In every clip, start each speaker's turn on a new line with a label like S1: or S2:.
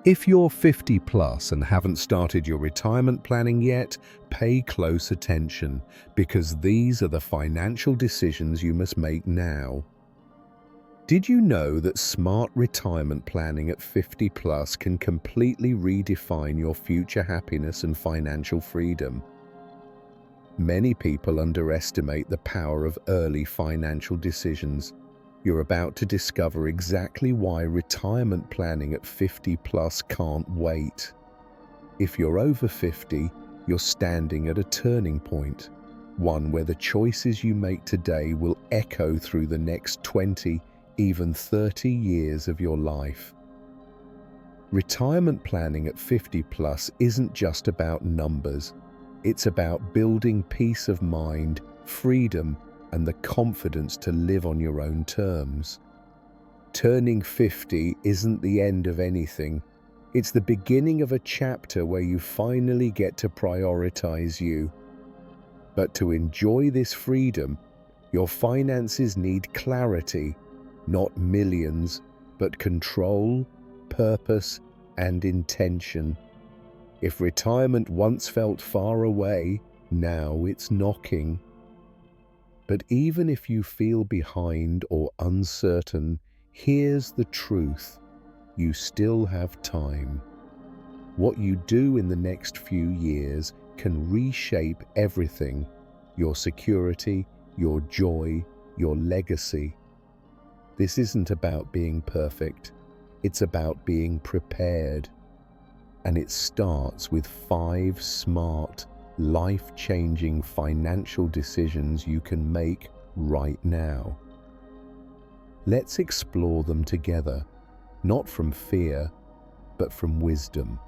S1: If you're 50 plus and haven't started your retirement planning yet, pay close attention because these are the financial decisions you must make now. Did you know that smart retirement planning at 50 plus can completely redefine your future happiness and financial freedom? Many people underestimate the power of early financial decisions. You're about to discover exactly why retirement planning at 50 plus can't wait. If you're over 50, you're standing at a turning point, one where the choices you make today will echo through the next 20, even 30 years of your life. Retirement planning at 50 plus isn't just about numbers. It's about building peace of mind, freedom, and the confidence to live on your own terms. Turning 50 isn't the end of anything. It's the beginning of a chapter where you finally get to prioritize you. But to enjoy this freedom, your finances need clarity, not millions, but control, purpose, and intention. If retirement once felt far away, now it's knocking. But even if you feel behind or uncertain, here's the truth. You still have time. What you do in the next few years can reshape everything: your security, your joy, your legacy. This isn't about being perfect. It's about being prepared. And it starts with 5 smart, life-changing financial decisions you can make right now. Let's explore them together, not from fear, but from wisdom.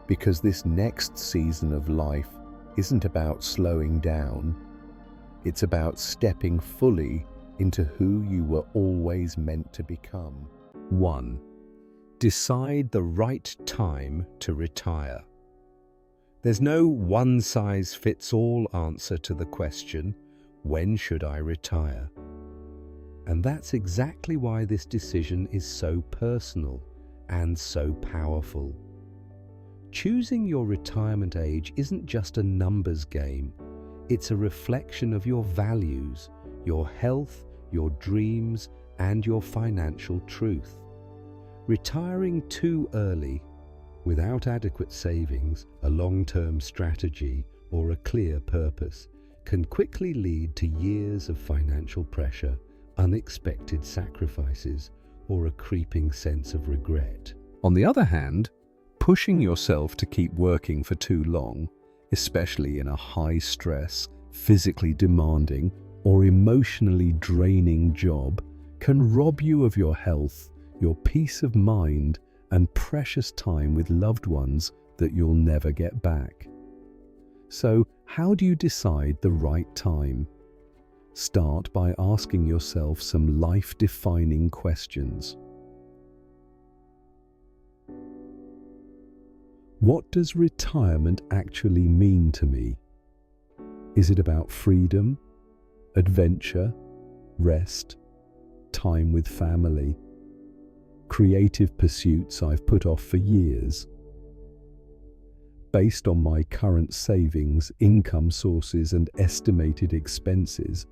S1: Because this next season of life isn't about slowing down. It's about stepping fully into who you were always meant to become. 1. Decide the right time to retire. There's no one-size-fits-all answer to the question, when should I retire? And that's exactly why this decision is so personal and so powerful. Choosing your retirement age isn't just a numbers game. It's a reflection of your values, your health, your dreams, and your financial truth. Retiring too early, without adequate savings, a long-term strategy, or a clear purpose, can quickly lead to years of financial pressure, unexpected sacrifices, or a creeping sense of regret. On the other hand, pushing yourself to keep working for too long, especially in a high-stress, physically demanding, or emotionally draining job, can rob you of your health, your peace of mind, and precious time with loved ones that you'll never get back. So, how do you decide the right time? Start by asking yourself some life-defining questions. What does retirement actually mean to me? Is it about freedom, adventure, rest, time with family, creative pursuits I've put off for years? Based on my current savings, income sources, and estimated expenses,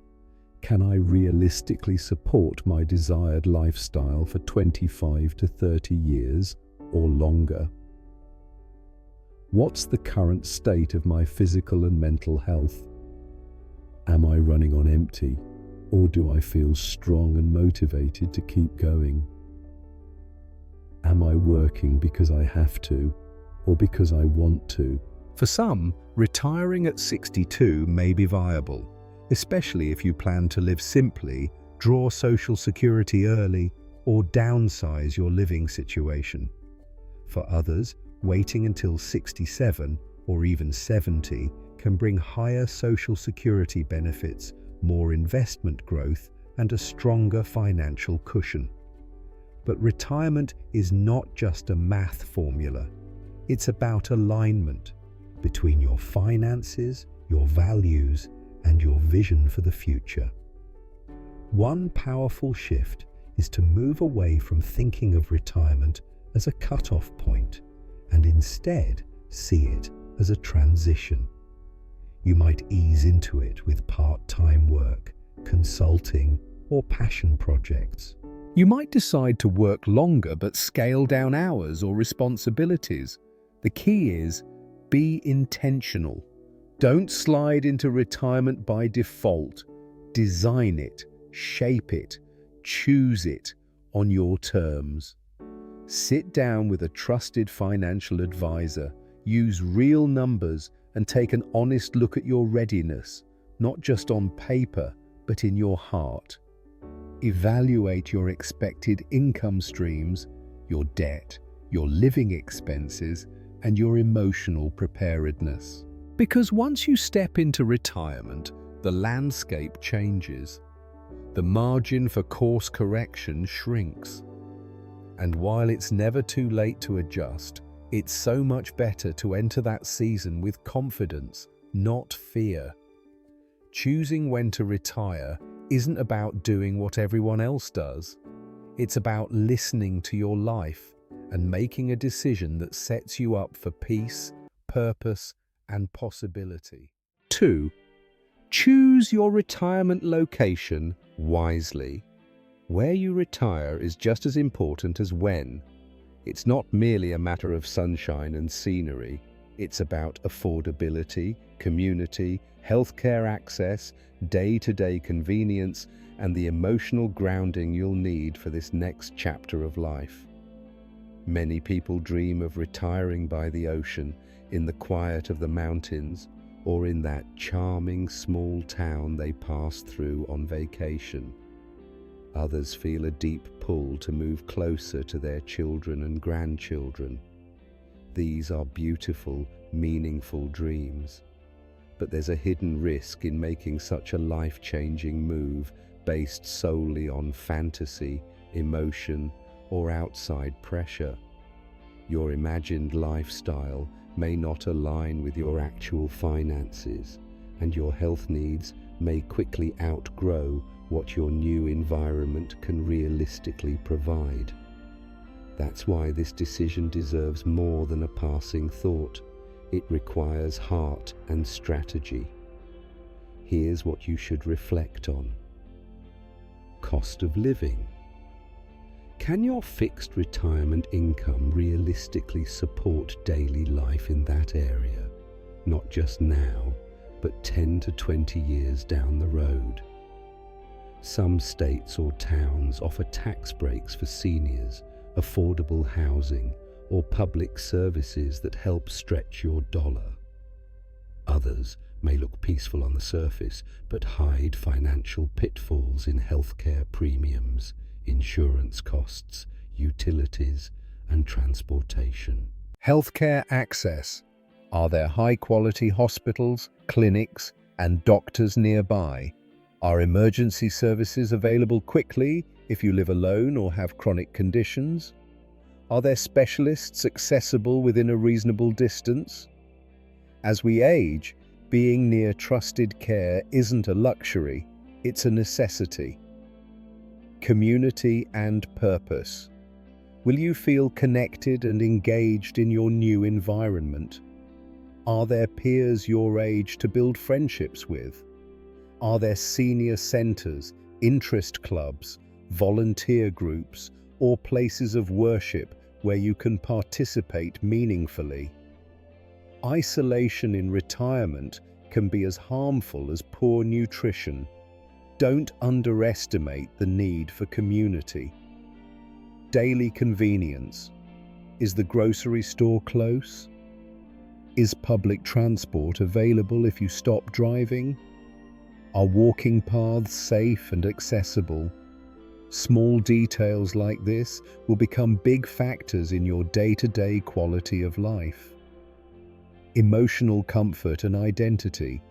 S1: can I realistically support my desired lifestyle for 25 to 30 years or longer? What's the current state of my physical and mental health? Am I running on empty, or do I feel strong and motivated to keep going? Am I working because I have to, or because I want to? For some, retiring at 62 may be viable, especially if you plan to live simply, draw Social Security early, or downsize your living situation. For others, waiting until 67 or even 70 can bring higher Social Security benefits, more investment growth, and a stronger financial cushion. But retirement is not just a math formula. It's about alignment between your finances, your values, and your vision for the future. One powerful shift is to move away from thinking of retirement as a cut-off point and instead see it as a transition. You might ease into it with part-time work, consulting, or passion projects. You might decide to work longer but scale down hours or responsibilities. The key is, be intentional. Don't slide into retirement by default. Design it, shape it, choose it on your terms. Sit down with a trusted financial advisor, use real numbers, and take an honest look at your readiness, not just on paper, but in your heart. Evaluate your expected income streams, your debt, your living expenses, and your emotional preparedness. Because once you step into retirement, the landscape changes. The margin for course correction shrinks. And while it's never too late to adjust, it's so much better to enter that season with confidence, not fear. Choosing when to retire isn't about doing what everyone else does. It's about listening to your life and making a decision that sets you up for peace, purpose, and possibility. 2. Choose your retirement location wisely. Where you retire is just as important as when. It's not merely a matter of sunshine and scenery. It's about affordability, community, healthcare access, day-to-day convenience, and the emotional grounding you'll need for this next chapter of life. Many people dream of retiring by the ocean, in the quiet of the mountains, or in that charming small town they pass through on vacation. Others feel a deep pull to move closer to their children and grandchildren. These are beautiful, meaningful dreams. But there's a hidden risk in making such a life-changing move based solely on fantasy, emotion, or outside pressure. Your imagined lifestyle may not align with your actual finances, and your health needs may quickly outgrow what your new environment can realistically provide. That's why this decision deserves more than a passing thought. It requires heart and strategy. Here's what you should reflect on. Cost of living. Can your fixed retirement income realistically support daily life in that area? Not just now, but 10 to 20 years down the road. Some states or towns offer tax breaks for seniors, affordable housing, or public services that help stretch your dollar. Others may look peaceful on the surface, but hide financial pitfalls in healthcare premiums, insurance costs, utilities, and transportation. Healthcare access. Are there high-quality hospitals, clinics, and doctors nearby? Are emergency services available quickly if you live alone or have chronic conditions? Are there specialists accessible within a reasonable distance? As we age, being near trusted care isn't a luxury, it's a necessity. Community and purpose. Will you feel connected and engaged in your new environment? Are there peers your age to build friendships with? Are there senior centers, interest clubs, volunteer groups, or places of worship where you can participate meaningfully? Isolation in retirement can be as harmful as poor nutrition. Don't underestimate the need for community. Daily convenience. Is the grocery store close? Is public transport available if you stop driving? Are walking paths safe and accessible? Small details like this will become big factors in your day-to-day quality of life. Emotional comfort and identity.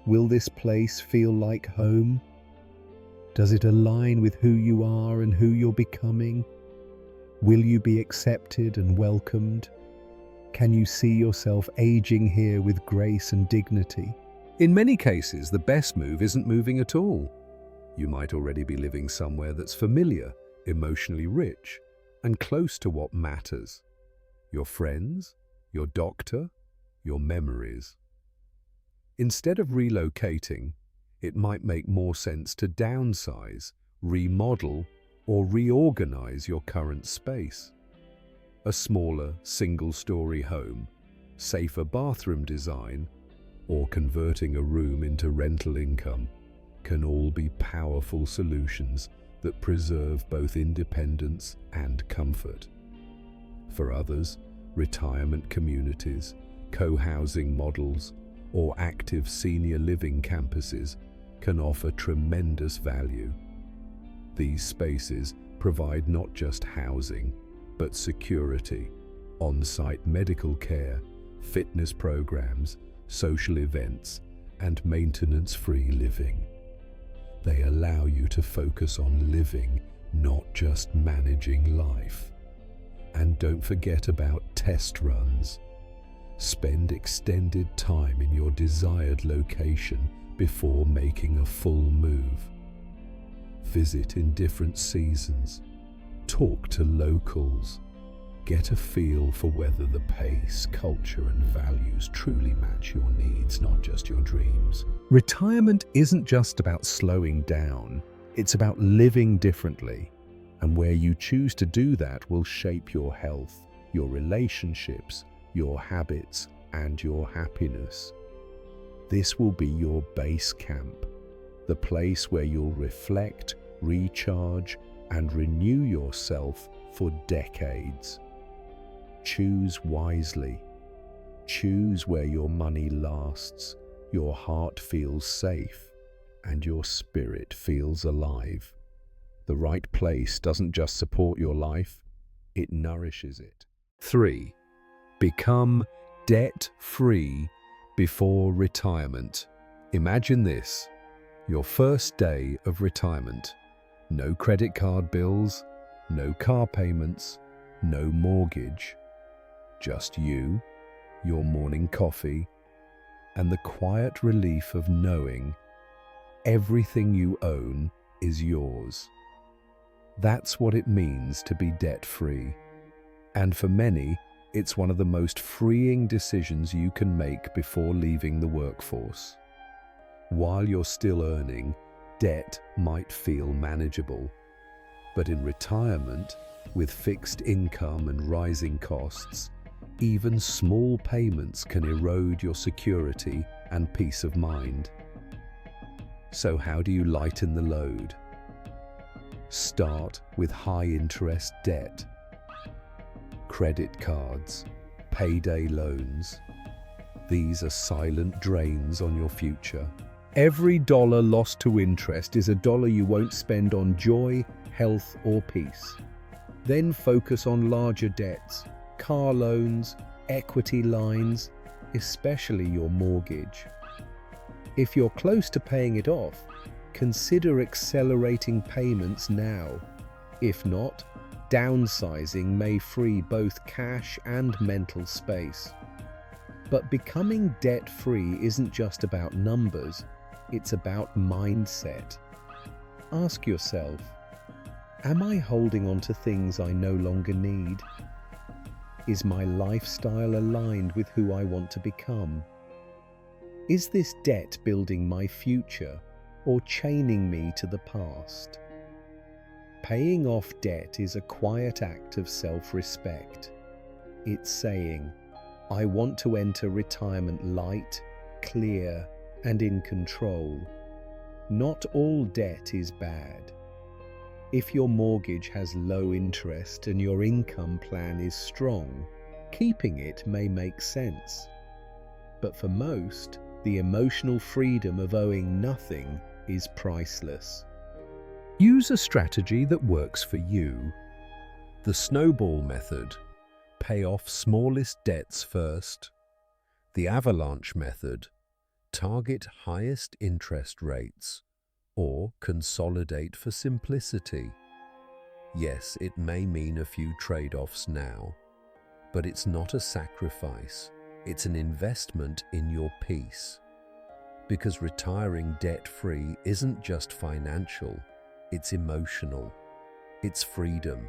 S1: Will this place feel like home? Does it align with who you are and who you're becoming? Will you be accepted and welcomed? Can you see yourself aging here with grace and dignity? In many cases, the best move isn't moving at all. You might already be living somewhere that's familiar, emotionally rich, and close to what matters: your friends, your doctor, your memories. Instead of relocating, it might make more sense to downsize, remodel, or reorganize your current space. A smaller, single-story home, safer bathroom design, or converting a room into rental income can all be powerful solutions that preserve both independence and comfort. For others, retirement communities, co-housing models, or active senior living campuses can offer tremendous value. These spaces provide not just housing, but security, on-site medical care, fitness programs, social events, and maintenance-free living. They allow you to focus on living, not just managing life. And don't forget about test runs. Spend extended time in your desired location before making a full move. Visit in different seasons. Talk to locals. Get a feel for whether the pace, culture, and values truly match your needs, not just your dreams. Retirement isn't just about slowing down, it's about living differently. And where you choose to do that will shape your health, your relationships, your habits, and your happiness. This will be your base camp, the place where you'll reflect, recharge, and renew yourself for decades. Choose wisely. Choose where your money lasts, your heart feels safe, and your spirit feels alive. The right place doesn't just support your life, it nourishes it. 3. Become debt-free before retirement. Imagine this: your first day of retirement. No credit card bills, no car payments, no mortgage. Just you, your morning coffee, and the quiet relief of knowing everything you own is yours. That's what it means to be debt-free. And for many, it's one of the most freeing decisions you can make before leaving the workforce. While you're still earning, debt might feel manageable. But in retirement, with fixed income and rising costs, even small payments can erode your security and peace of mind. So how do you lighten the load? Start with high-interest debt. Credit cards, payday loans. These are silent drains on your future. Every dollar lost to interest is a dollar you won't spend on joy, health, or peace. Then focus on larger debts, car loans, equity lines, especially your mortgage. If you're close to paying it off, consider accelerating payments now. If not, downsizing may free both cash and mental space. But becoming debt-free isn't just about numbers, it's about mindset. Ask yourself, am I holding on to things I no longer need? Is my lifestyle aligned with who I want to become? Is this debt building my future or chaining me to the past? Paying off debt is a quiet act of self-respect. It's saying, I want to enter retirement light, clear, and in control. Not all debt is bad. If your mortgage has low interest and your income plan is strong, keeping it may make sense. But for most, the emotional freedom of owing nothing is priceless. Use a strategy that works for you. The snowball method. Pay off smallest debts first. The avalanche method. Target highest interest rates. Or consolidate for simplicity. Yes, it may mean a few trade-offs now, but it's not a sacrifice. It's an investment in your peace. Because retiring debt-free isn't just financial, it's emotional. It's freedom.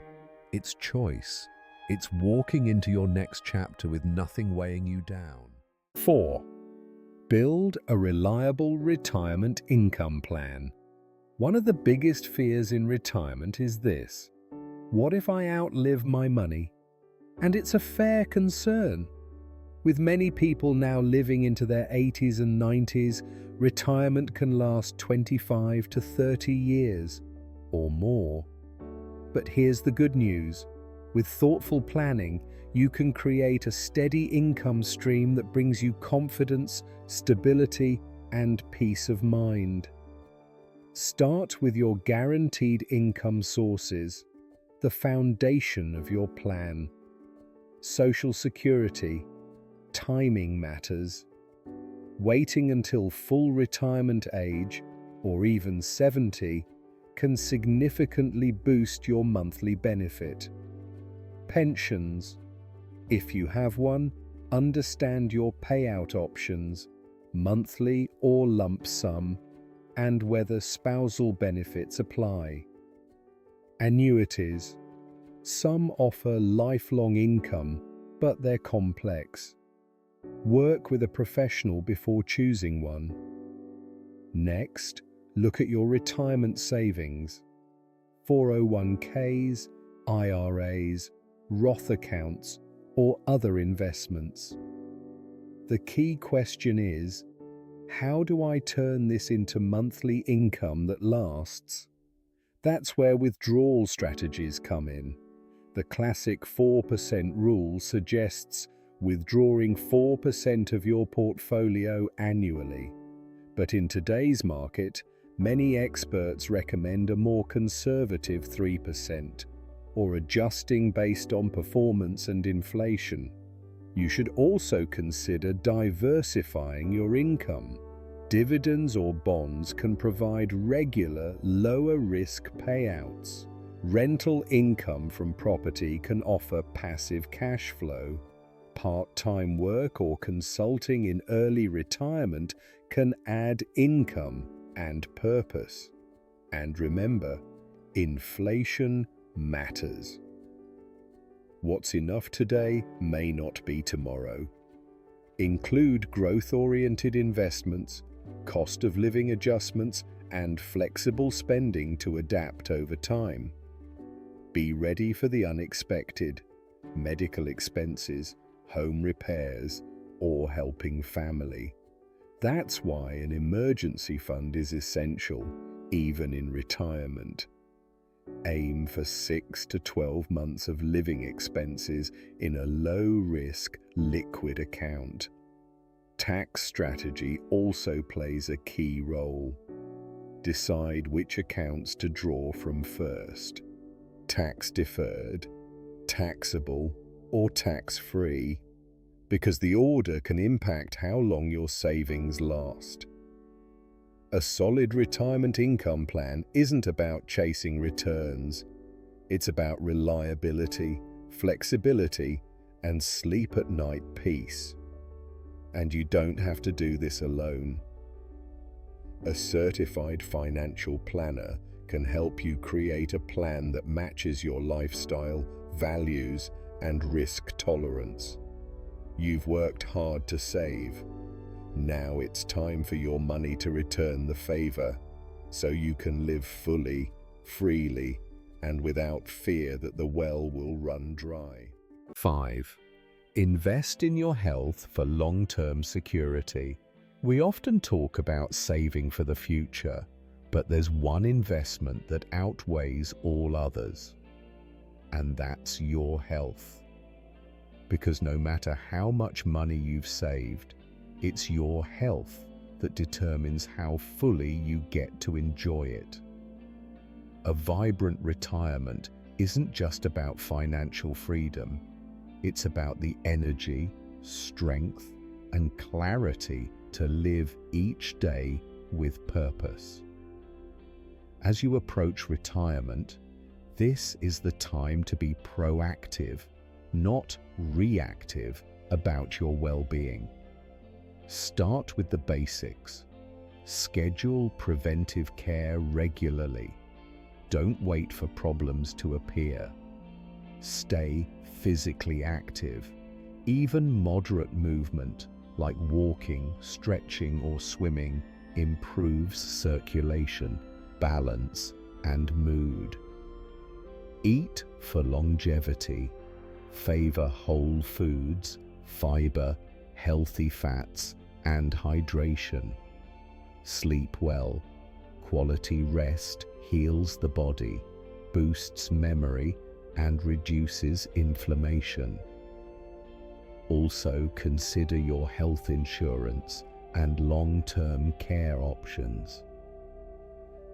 S1: It's choice. It's walking into your next chapter with nothing weighing you down. 4. Build a reliable retirement income plan. One of the biggest fears in retirement is this: what if I outlive my money? And it's a fair concern. With many people now living into their 80s and 90s, retirement can last 25 to 30 years or more. But here's the good news. With thoughtful planning, you can create a steady income stream that brings you confidence, stability, and peace of mind. Start with your guaranteed income sources, the foundation of your plan. Social Security. Timing matters. Waiting until full retirement age, or even 70, can significantly boost your monthly benefit. Pensions. If you have one, understand your payout options, monthly or lump sum, and whether spousal benefits apply. Annuities. Some offer lifelong income, but they're complex. Work with a professional before choosing one. Next, look at your retirement savings. 401ks, IRAs, Roth accounts, or other investments. The key question is, how do I turn this into monthly income that lasts? That's where withdrawal strategies come in. The classic 4% rule suggests withdrawing 4% of your portfolio annually. But in today's market, many experts recommend a more conservative 3%, or adjusting based on performance and inflation. You should also consider diversifying your income. Dividends or bonds can provide regular, lower-risk payouts. Rental income from property can offer passive cash flow. Part-time work or consulting in early retirement can add income and purpose. And remember, inflation matters. What's enough today may not be tomorrow. Include growth-oriented investments, cost of living adjustments, and flexible spending to adapt over time. Be ready for the unexpected: medical expenses, home repairs, or helping family. That's why an emergency fund is essential, even in retirement. Aim for 6 to 12 months of living expenses in a low-risk, liquid account. Tax strategy also plays a key role. Decide which accounts to draw from first: tax-deferred, taxable, or tax-free, because the order can impact how long your savings last. A solid retirement income plan isn't about chasing returns. It's about reliability, flexibility, and sleep-at-night peace. And you don't have to do this alone. A certified financial planner can help you create a plan that matches your lifestyle, values, and risk tolerance. You've worked hard to save. Now it's time for your money to return the favor, so you can live fully, freely, and without fear that the well will run dry. 5. Invest in your health for long-term security. We often talk about saving for the future, but there's one investment that outweighs all others, and that's your health. Because no matter how much money you've saved, it's your health that determines how fully you get to enjoy it. A vibrant retirement isn't just about financial freedom. It's about the energy, strength, and clarity to live each day with purpose. As you approach retirement, this is the time to be proactive, not reactive, about your well-being. Start with the basics. Schedule preventive care regularly. Don't wait for problems to appear. Stay physically active. Even moderate movement, like walking, stretching, or swimming, improves circulation, balance, and mood. Eat for longevity. Favor whole foods, fiber, healthy fats, and hydration. Sleep well. Quality rest heals the body, boosts memory, and reduces inflammation. Also, consider your health insurance and long-term care options.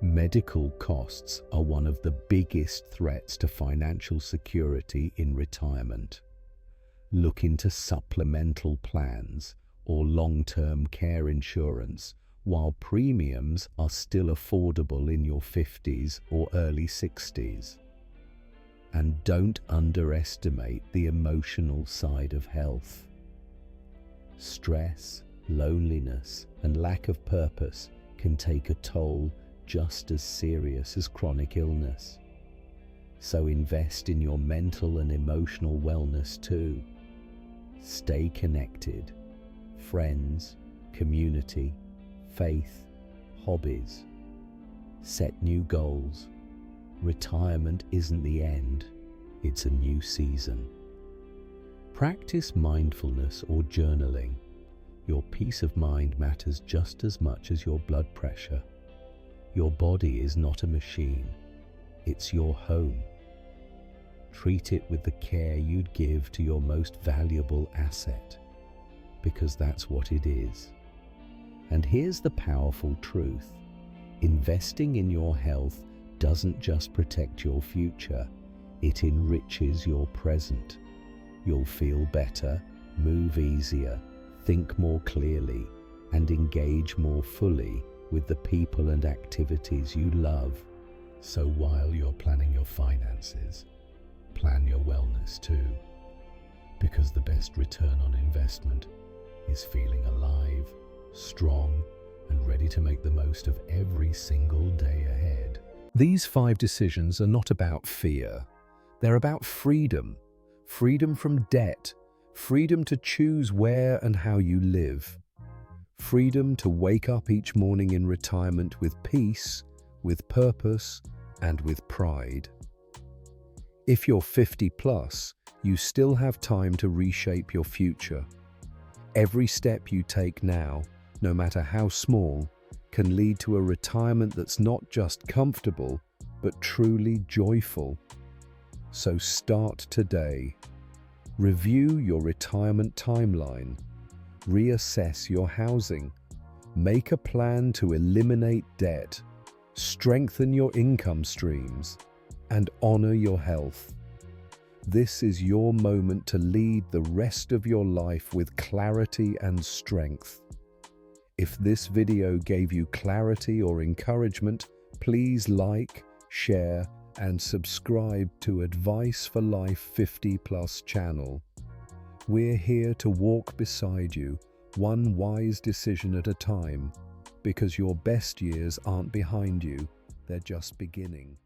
S1: Medical costs are one of the biggest threats to financial security in retirement. Look into supplemental plans or long-term care insurance while premiums are still affordable in your 50s or early 60s. And don't underestimate the emotional side of health. Stress, loneliness, and lack of purpose can take a toll just as serious as chronic illness. So invest in your mental and emotional wellness too. Stay connected. Friends, community, faith, hobbies. Set new goals. Retirement isn't the end, it's a new season. Practice mindfulness or journaling. Your peace of mind matters just as much as your blood pressure. Your body is not a machine, it's your home. Treat it with the care you'd give to your most valuable asset, because that's what it is. And here's the powerful truth. Investing in your health doesn't just protect your future, it enriches your present. You'll feel better, move easier, think more clearly, and engage more fully with the people and activities you love. So while you're planning your finances, plan your wellness too, because the best return on investment is feeling alive, strong, and ready to make the most of every single day ahead. These 5 decisions are not about fear. They're about freedom. Freedom from debt. Freedom to choose where and how you live. Freedom to wake up each morning in retirement with peace, with purpose, and with pride. If you're 50 plus, you still have time to reshape your future. Every step you take now, no matter how small, can lead to a retirement that's not just comfortable, but truly joyful. So start today. Review your retirement timeline. Reassess your housing. Make a plan to eliminate debt. Strengthen your income streams. And honor your health. This is your moment to lead the rest of your life with clarity and strength. If this video gave you clarity or encouragement, please like, share, and subscribe to Advice for Life 50 Plus channel. We're here to walk beside you, one wise decision at a time, because your best years aren't behind you, they're just beginning.